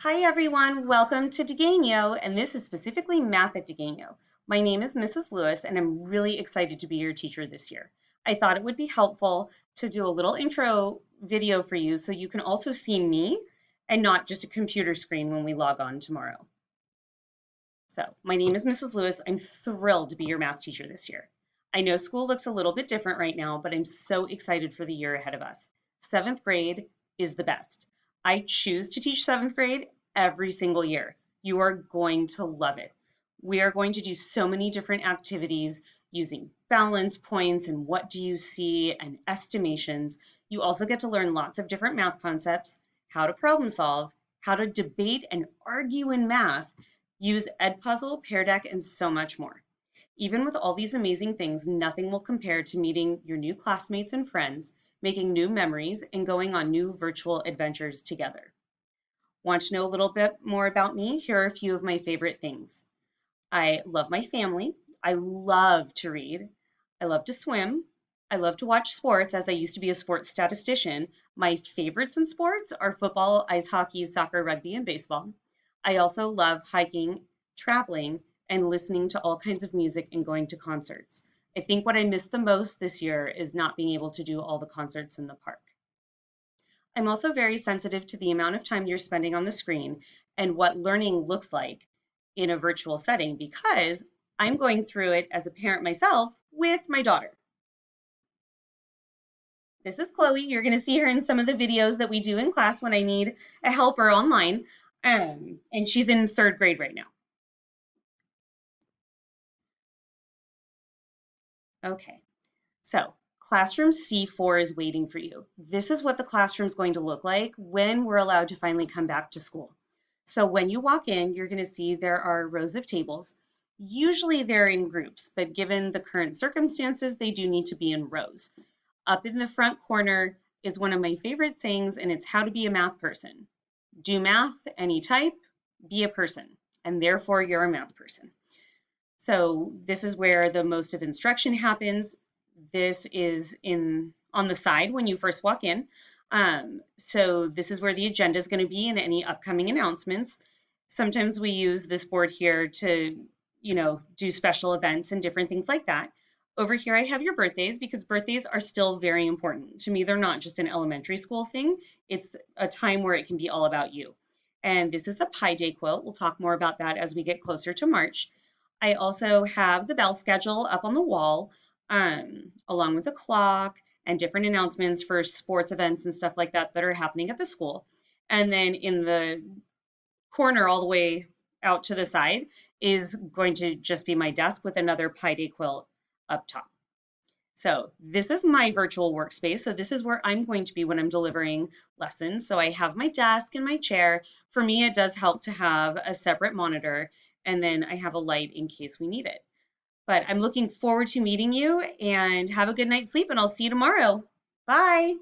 Hi everyone, welcome to Degano, and this is specifically Math at Degano. My name is Mrs. Lewis, and I'm really excited to be your teacher this year. I thought it would be helpful to do a little intro video for you so you can also see me and not just a computer screen when we log on tomorrow. So, my name is Mrs. Lewis. I'm thrilled to be your math teacher this year. I know school looks a little bit different right now, but I'm so excited for the year ahead of us. Seventh grade is the best. I choose to teach seventh grade every single year. You are going to love it. We are going to do so many different activities using balance points and what do you see and estimations. You also get to learn lots of different math concepts, how to problem solve, how to debate and argue in math, use Edpuzzle, Pear Deck, and so much more. Even with all these amazing things, nothing will compare to meeting your new classmates and friends, making new memories, and going on new virtual adventures together. Want to know a little bit more about me? Here are a few of my favorite things. I love my family. I love to read. I love to swim. I love to watch sports as I used to be a sports statistician. My favorites in sports are football, ice hockey, soccer, rugby, and baseball. I also love hiking, traveling, and listening to all kinds of music and going to concerts. I think what I missed the most this year is not being able to do all the concerts in the park. I'm also very sensitive to the amount of time you're spending on the screen and what learning looks like in a virtual setting because I'm going through it as a parent myself with my daughter. This is Chloe. You're going to see her in some of the videos that we do in class when I need a helper online. And she's in third grade right now. Okay, so classroom C4 is waiting for you. This is what the classroom's going to look like when we're allowed to finally come back to school. So when you walk in, you're going to see there are rows of tables. Usually they're in groups, but given the current circumstances, they do need to be in rows. Up in the front corner is one of my favorite sayings, and it's how to be a math person. Do math, any type, be a person, and therefore you're a math person. So this is where the most of instruction happens. This is on the side when you first walk in. So this is where the agenda is going to be and any upcoming announcements. Sometimes we use this board here to, do special events and different things like that. Over here, I have your birthdays because birthdays are still very important. To me, they're not just an elementary school thing. It's a time where it can be all about you. And this is a Pi Day quilt. We'll talk more about that as we get closer to March. I also have the bell schedule up on the wall, along with a clock and different announcements for sports events and stuff like that that are happening at the school. And then in the corner all the way out to the side is going to just be my desk with another Pi Day quilt up top. So this is my virtual workspace. So this is where I'm going to be when I'm delivering lessons. So I have my desk and my chair. For me, it does help to have a separate monitor, and then I have a light in case we need it. But I'm looking forward to meeting you and have a good night's sleep, and I'll see you tomorrow. Bye.